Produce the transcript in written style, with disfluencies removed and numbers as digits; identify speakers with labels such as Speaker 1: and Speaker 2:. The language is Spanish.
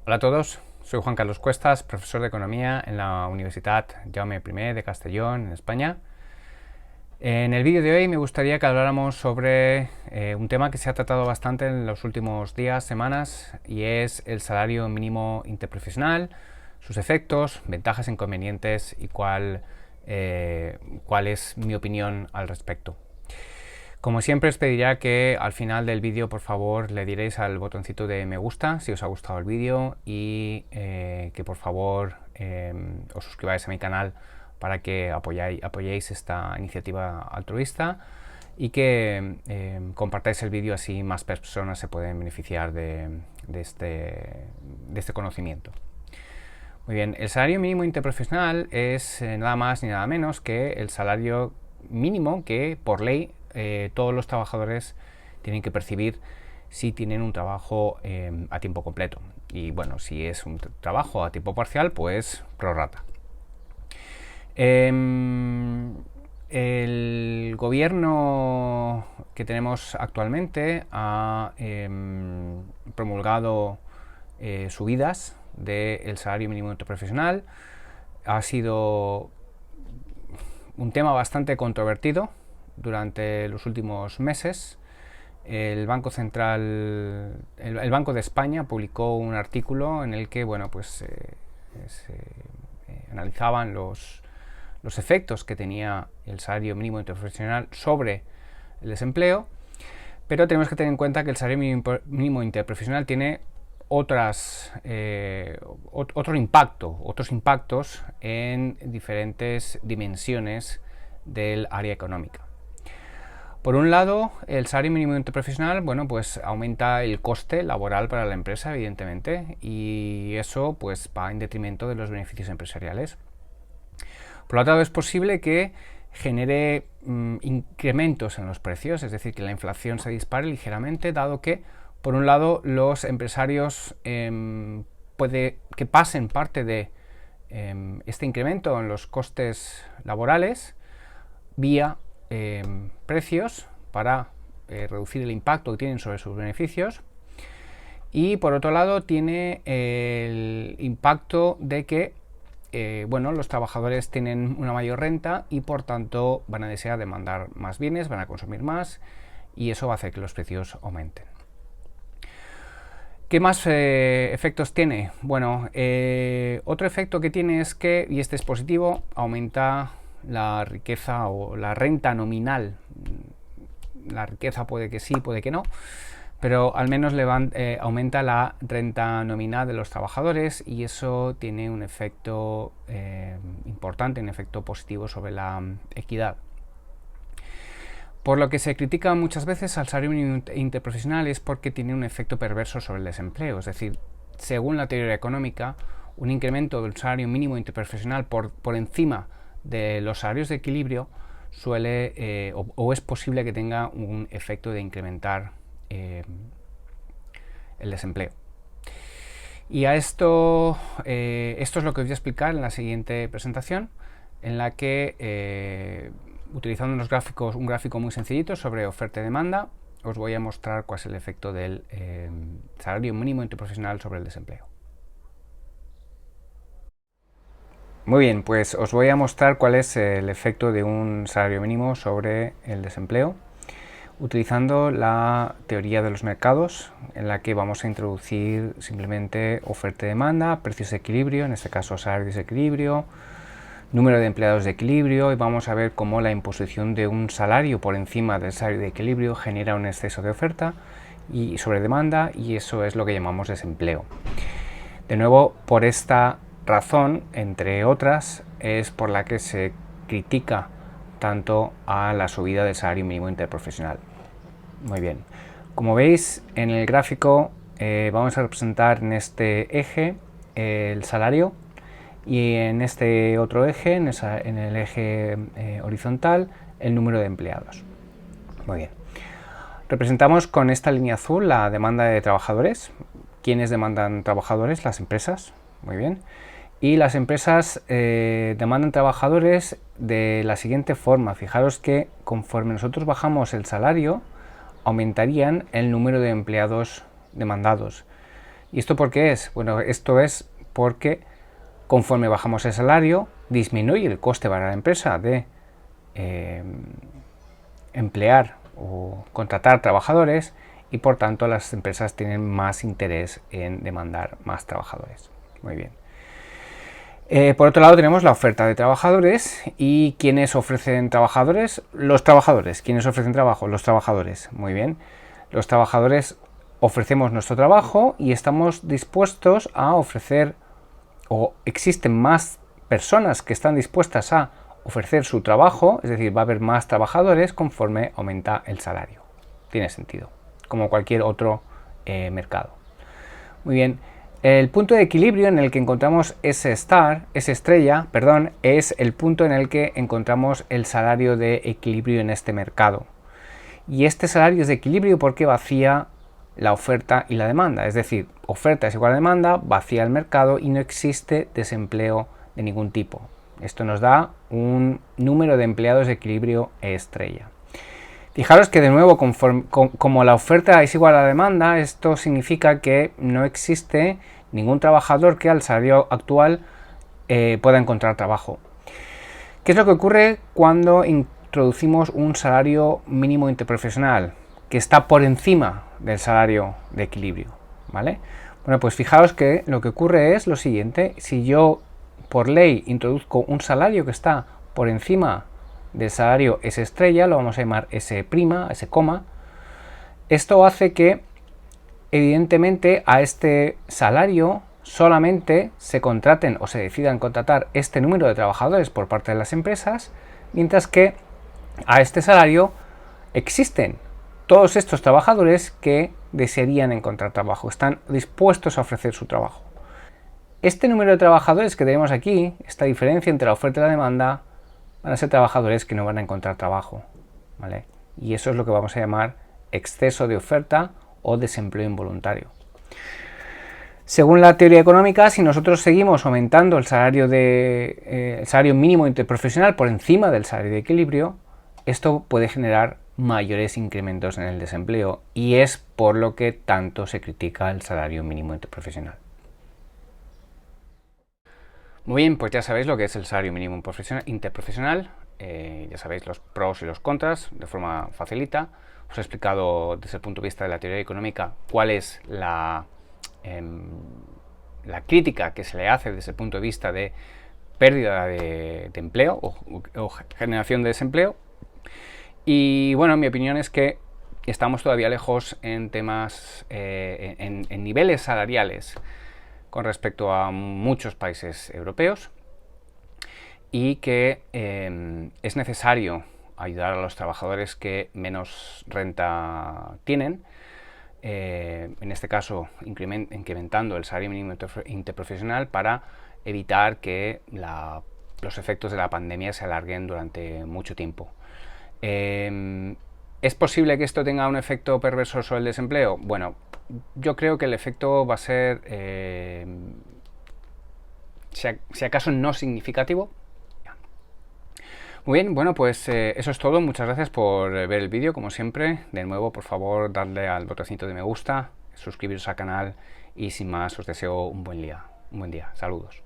Speaker 1: Hola a todos, soy Juan Carlos Cuestas, profesor de Economía en la Universidad Jaume I de Castellón, en España. En el vídeo de hoy me gustaría que habláramos sobre un tema que se ha tratado bastante en los últimos días, semanas, y es el salario mínimo interprofesional, sus efectos, ventajas, inconvenientes y cuál es mi opinión al respecto. Como siempre os pediría que al final del vídeo por favor le diréis al botoncito de me gusta si os ha gustado el vídeo y que por favor os suscribáis a mi canal para que apoyéis esta iniciativa altruista y que compartáis el vídeo, así más personas se pueden beneficiar de este conocimiento. Muy bien, el salario mínimo interprofesional es nada más ni nada menos que el salario mínimo que por ley todos los trabajadores tienen que percibir si tienen un trabajo a tiempo completo. Y bueno, si es un trabajo a tiempo parcial, pues prorrata. El gobierno que tenemos actualmente ha promulgado subidas del salario mínimo interprofesional. Ha sido un tema bastante controvertido durante los últimos meses. El Banco Central, el Banco de España publicó un artículo en el que se analizaban los efectos que tenía el salario mínimo interprofesional sobre el desempleo, pero tenemos que tener en cuenta que el salario mínimo interprofesional tiene otros impactos en diferentes dimensiones del área económica. Por un lado, el salario mínimo interprofesional, pues aumenta el coste laboral para la empresa, evidentemente, y eso pues va en detrimento de los beneficios empresariales. Por otro lado, es posible que genere incrementos en los precios, es decir, que la inflación se dispare ligeramente, dado que, por un lado, los empresarios puede que pasen parte de este incremento en los costes laborales vía precios para reducir el impacto que tienen sobre sus beneficios, y por otro lado tiene el impacto de que los trabajadores tienen una mayor renta y por tanto van a desear demandar más bienes, van a consumir más y eso va a hacer que los precios aumenten. ¿Qué más efectos tiene? Otro efecto que tiene es que, y este es positivo, aumenta la riqueza o la renta nominal. La riqueza puede que sí, puede que no, pero al menos aumenta la renta nominal de los trabajadores y eso tiene un efecto importante, un efecto positivo sobre la equidad. Por lo que se critica muchas veces al salario mínimo interprofesional es porque tiene un efecto perverso sobre el desempleo, es decir, según la teoría económica, un incremento del salario mínimo interprofesional por encima de los salarios de equilibrio suele o es posible que tenga un efecto de incrementar el desempleo. Y a esto es lo que os voy a explicar en la siguiente presentación, en la que utilizando un gráfico muy sencillito sobre oferta y demanda, os voy a mostrar cuál es el efecto del salario mínimo interprofesional sobre el desempleo. Muy bien, pues os voy a mostrar cuál es el efecto de un salario mínimo sobre el desempleo, utilizando la teoría de los mercados, en la que vamos a introducir simplemente oferta y demanda, precios de equilibrio, en este caso salarios de equilibrio, número de empleados de equilibrio, y vamos a ver cómo la imposición de un salario por encima del salario de equilibrio genera un exceso de oferta y sobre demanda, y eso es lo que llamamos desempleo. De nuevo, por esta razón, entre otras, es por la que se critica tanto a la subida del salario mínimo interprofesional. Muy bien, como veis en el gráfico vamos a representar en este eje el salario y en este otro eje, en el eje horizontal, el número de empleados. Muy bien, representamos con esta línea azul la demanda de trabajadores. ¿Quiénes demandan trabajadores? Las empresas. Muy bien. Y las empresas demandan trabajadores de la siguiente forma. Fijaros que conforme nosotros bajamos el salario, aumentarían el número de empleados demandados. ¿Y esto por qué es? Bueno, esto es porque conforme bajamos el salario, disminuye el coste para la empresa de emplear o contratar trabajadores, y por tanto las empresas tienen más interés en demandar más trabajadores. Muy bien. Por otro lado tenemos la oferta de trabajadores. ¿Y quiénes ofrecen trabajadores? Los trabajadores. ¿Quiénes ofrecen trabajo? Los trabajadores. Muy bien. Los trabajadores ofrecemos nuestro trabajo y estamos dispuestos a ofrecer, o existen más personas que están dispuestas a ofrecer su trabajo, es decir, va a haber más trabajadores conforme aumenta el salario. Tiene sentido, como cualquier otro mercado. Muy bien. El punto de equilibrio en el que encontramos ese estrella, es el punto en el que encontramos el salario de equilibrio en este mercado. Y este salario es de equilibrio porque vacía la oferta y la demanda, es decir, oferta es igual a demanda, vacía el mercado y no existe desempleo de ningún tipo. Esto nos da un número de empleados de equilibrio estrella. Fijaros que de nuevo, como la oferta es igual a la demanda, esto significa que no existe ningún trabajador que al salario actual pueda encontrar trabajo. ¿Qué es lo que ocurre cuando introducimos un salario mínimo interprofesional que está por encima del salario de equilibrio? ¿Vale? Bueno, pues fijaos que lo que ocurre es lo siguiente: si yo por ley introduzco un salario que está por encima del salario S estrella, lo vamos a llamar S', S', esto hace que evidentemente a este salario solamente se contraten o se decidan contratar este número de trabajadores por parte de las empresas, mientras que a este salario existen todos estos trabajadores que desearían encontrar trabajo, están dispuestos a ofrecer su trabajo. Este número de trabajadores que tenemos aquí, esta diferencia entre la oferta y la demanda, van a ser trabajadores que no van a encontrar trabajo, ¿vale? Y eso es lo que vamos a llamar exceso de oferta o desempleo involuntario. Según la teoría económica, si nosotros seguimos aumentando el salario mínimo interprofesional por encima del salario de equilibrio, esto puede generar mayores incrementos en el desempleo, y es por lo que tanto se critica el salario mínimo interprofesional. Muy bien, pues ya sabéis lo que es el salario mínimo interprofesional, ya sabéis los pros y los contras de forma facilita. Os he explicado desde el punto de vista de la teoría económica cuál es la crítica que se le hace desde el punto de vista de pérdida de empleo o generación de desempleo. Y bueno, mi opinión es que estamos todavía lejos en temas, en niveles salariales con respecto a muchos países europeos, y que es necesario ayudar a los trabajadores que menos renta tienen, en este caso incrementando el salario mínimo interprofesional para evitar que los efectos de la pandemia se alarguen durante mucho tiempo. ¿Es posible que esto tenga un efecto perverso sobre el desempleo? Bueno, yo creo que el efecto va a ser, si acaso no significativo. Muy bien, bueno, pues eso es todo. Muchas gracias por ver el vídeo, como siempre. De nuevo, por favor, darle al botoncito de me gusta, suscribiros al canal y sin más os deseo un buen día. Saludos.